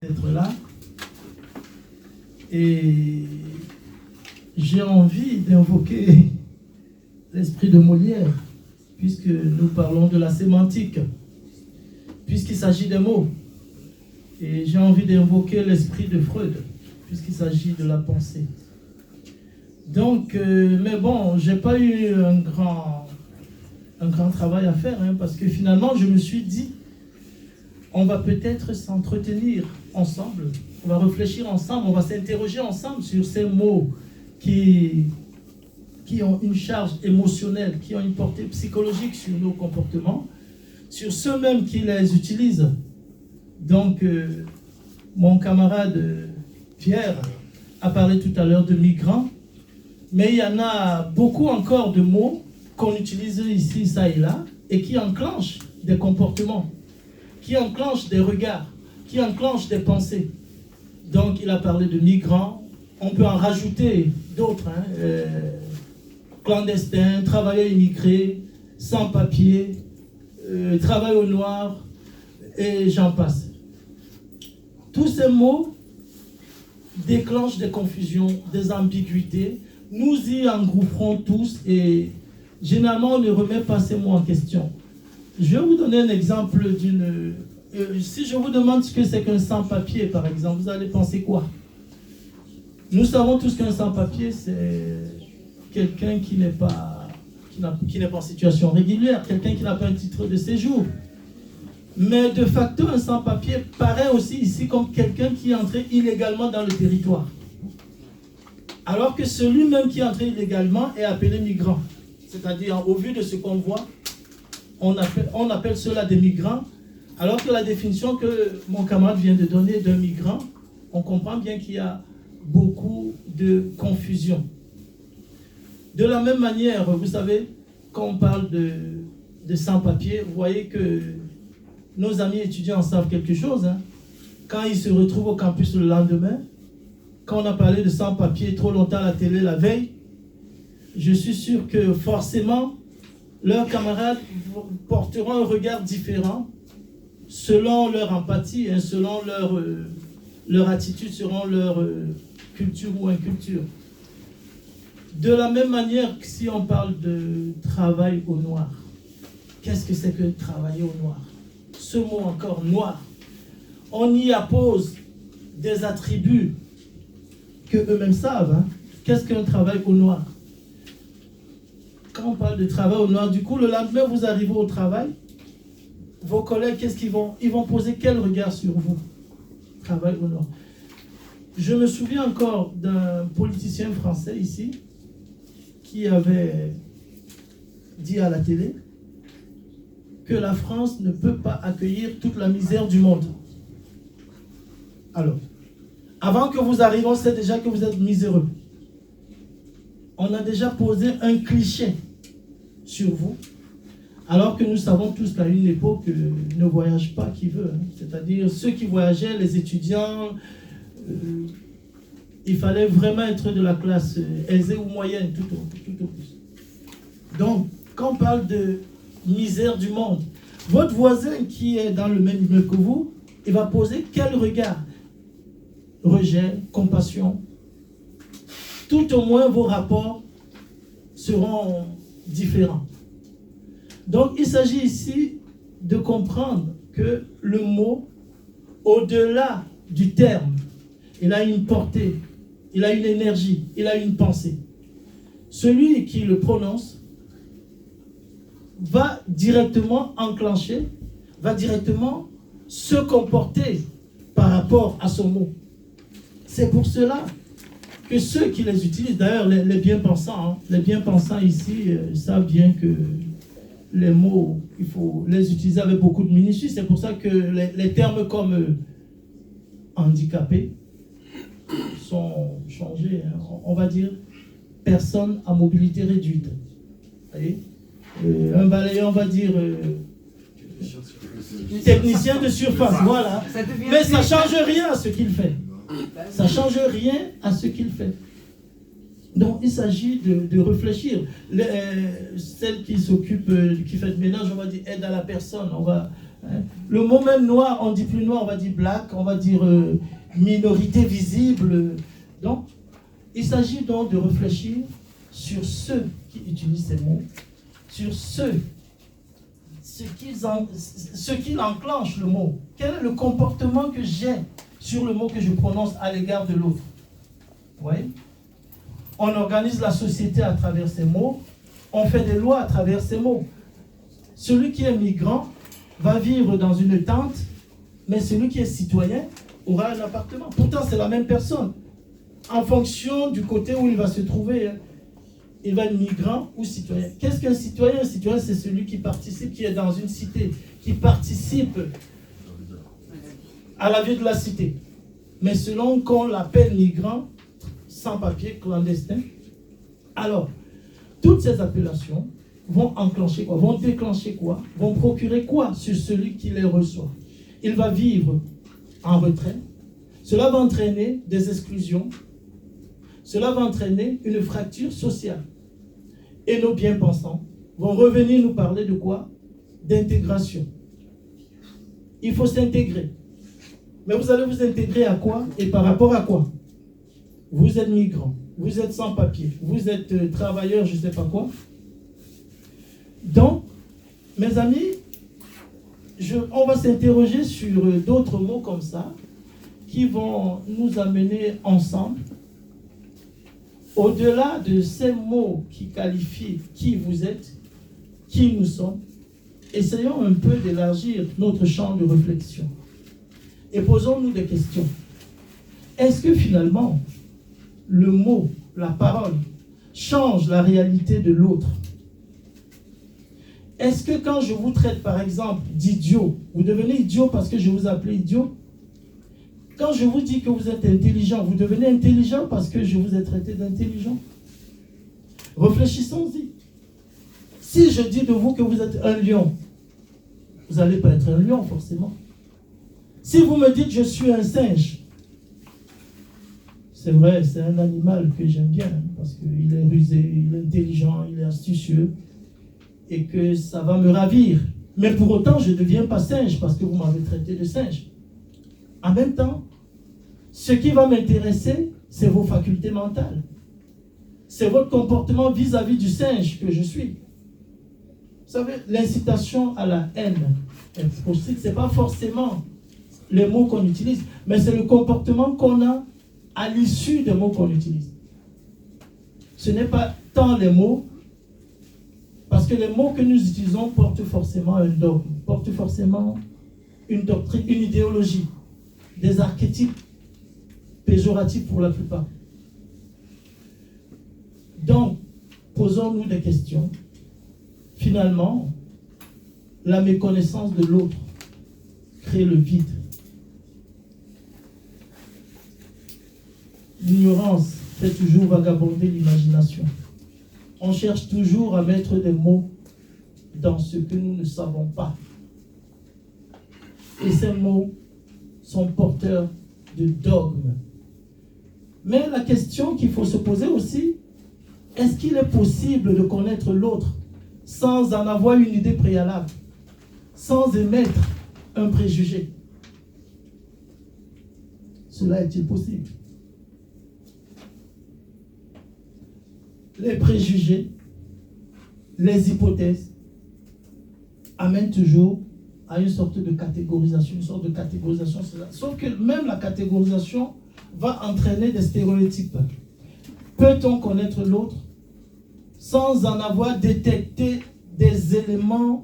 d'être là. Et j'ai envie d'invoquer l'esprit de Molière, puisque nous parlons de la sémantique, puisqu'il s'agit des mots. Et j'ai envie d'invoquer l'esprit de Freud, puisqu'il s'agit de la pensée. Donc, mais bon, j'ai pas eu un grand travail à faire, parce que finalement, je me suis dit, on va peut-être s'entretenir ensemble, on va réfléchir ensemble, on va s'interroger ensemble sur ces mots qui ont une charge émotionnelle, qui ont une portée psychologique sur nos comportements, sur ceux-mêmes qui les utilisent. Donc, mon camarade Pierre a parlé tout à l'heure de migrants, mais il y en a beaucoup encore de mots qu'on utilise ici, ça et là, et qui enclenchent des comportements, qui enclenchent des regards, qui enclenchent des pensées. Donc, il a parlé de migrants, on peut en rajouter d'autres, clandestins, travailleurs immigrés, sans-papiers, travail au noir, et j'en passe. Tous ces mots déclenchent des confusions, des ambiguïtés. Nous y engouffrons tous et généralement on ne remet pas ces mots en question. Je vais vous donner un exemple d'une... si je vous demande ce que c'est qu'un sans-papier, par exemple, vous allez penser quoi? Nous savons tous qu'un sans-papier, c'est quelqu'un qui n'est pas en situation régulière, quelqu'un qui n'a pas un titre de séjour. Mais de facto, un sans-papier paraît aussi ici comme quelqu'un qui est entré illégalement dans le territoire. Alors que celui-même qui est entré illégalement est appelé migrant. C'est-à-dire, au vu de ce qu'on voit, on appelle cela des migrants, alors que la définition que mon camarade vient de donner d'un migrant, on comprend bien qu'il y a beaucoup de confusion. De la même manière, vous savez, quand on parle de sans-papiers, vous voyez que nos amis étudiants en savent quelque chose. Quand ils se retrouvent au campus le lendemain, quand on a parlé de sans-papiers trop longtemps à la télé la veille, je suis sûr que forcément, leurs camarades porteront un regard différent selon leur empathie, selon leur attitude, selon leur culture ou inculture. De la même manière que si on parle de travail au noir, qu'est-ce que c'est que travailler au noir? Ce mot encore, noir, on y appose des attributs que eux-mêmes savent. Qu'est-ce qu'un travail au noir? Quand on parle de travail au noir, du coup, le lendemain, vous arrivez au travail, vos collègues, qu'est-ce qu'ils vont? Ils vont poser quel regard sur vous? Travail au noir. Je me souviens encore d'un politicien français ici qui avait dit à la télé que la France ne peut pas accueillir toute la misère du monde. Alors, avant que vous arriviez, on sait déjà que vous êtes miséreux. On a déjà posé un cliché sur vous, alors que nous savons tous qu'à une époque, ne voyage pas qui veut. C'est-à-dire, ceux qui voyageaient, les étudiants, il fallait vraiment être de la classe aisée ou moyenne, tout au plus. Donc, quand on parle de misère du monde, votre voisin qui est dans le même immeuble que vous, il va poser quel regard? Rejet, compassion. Tout au moins vos rapports seront différents. Donc il s'agit ici de comprendre que le mot, au-delà du terme, il a une portée, il a une énergie, il a une pensée. Celui qui le prononce va directement enclencher, va directement se comporter par rapport à son mot. C'est pour cela que ceux qui les utilisent, d'ailleurs les bien-pensants, les bien-pensants ici savent bien que les mots, il faut les utiliser avec beaucoup de minutie. C'est pour ça que les termes comme handicapé sont changés. On va dire personne à mobilité réduite. Vous voyez, un balayeur, on va dire technicien de surface, voilà. Mais ça ne change rien à ce qu'il fait. Ça ne change rien à ce qu'il fait. Donc il s'agit de réfléchir. Celle qui s'occupe, qui fait le ménage, on va dire aide à la personne. Hein? Le mot même noir, on dit plus noir, on va dire black, on va dire minorité visible. Donc, il s'agit donc de réfléchir sur ceux qui utilisent ces mots, sur ce qui enclenche le mot. Quel est le comportement que j'ai sur le mot que je prononce à l'égard de l'autre? Oui. On organise la société à travers ces mots, on fait des lois à travers ces mots. Celui qui est migrant va vivre dans une tente, mais celui qui est citoyen aura un appartement. Pourtant, c'est la même personne. En fonction du côté où il va se trouver, il va être migrant ou citoyen. Qu'est-ce qu'un citoyen? Un citoyen, c'est celui qui participe, qui est dans une cité, qui participe à la vie de la cité. Mais selon qu'on l'appelle migrant, sans papier, clandestin, alors, toutes ces appellations vont enclencher quoi? Vont déclencher quoi? Vont procurer quoi sur celui qui les reçoit? Il va vivre en retrait. Cela va entraîner des exclusions. Cela va entraîner une fracture sociale. Et nos bien-pensants vont revenir nous parler de quoi? D'intégration. Il faut s'intégrer. Mais vous allez vous intégrer à quoi? Et par rapport à quoi? Vous êtes migrant, vous êtes sans papier, vous êtes travailleur, je ne sais pas quoi. Donc, mes amis, on va s'interroger sur d'autres mots comme ça qui vont nous amener ensemble. Au-delà de ces mots qui qualifient qui vous êtes, qui nous sommes, essayons un peu d'élargir notre champ de réflexion. Et posons-nous des questions. Est-ce que finalement, le mot, la parole, change la réalité de l'autre? Est-ce que quand je vous traite, par exemple, d'idiot, vous devenez idiot parce que je vous appelle idiot? Quand je vous dis que vous êtes intelligent, vous devenez intelligent parce que je vous ai traité d'intelligent? Réfléchissons-y. Si je dis de vous que vous êtes un lion, vous n'allez pas être un lion, forcément. Si vous me dites je suis un singe, c'est vrai, c'est un animal que j'aime bien, parce qu'il est rusé, il est intelligent, il est astucieux, et que ça va me ravir. Mais pour autant, je ne deviens pas singe, parce que vous m'avez traité de singe. En même temps, ce qui va m'intéresser, c'est vos facultés mentales. C'est votre comportement vis-à-vis du singe que je suis. Vous savez, l'incitation à la haine, ce n'est pas forcément les mots qu'on utilise, mais c'est le comportement qu'on a à l'issue des mots qu'on utilise. Ce n'est pas tant les mots, parce que les mots que nous utilisons portent forcément un dogme, portent forcément une doctrine, une idéologie, des archétypes péjoratifs pour la plupart. Donc, posons-nous des questions. Finalement, la méconnaissance de l'autre crée le vide. L'ignorance fait toujours vagabonder l'imagination. On cherche toujours à mettre des mots dans ce que nous ne savons pas. Et ces mots sont porteurs de dogmes. Mais la question qu'il faut se poser aussi, est-ce qu'il est possible de connaître l'autre sans en avoir une idée préalable, sans émettre un préjugé? Cela est-il possible? Les préjugés, les hypothèses amènent toujours à une sorte de catégorisation, Sauf que même la catégorisation va entraîner des stéréotypes. Peut-on connaître l'autre sans en avoir détecté des éléments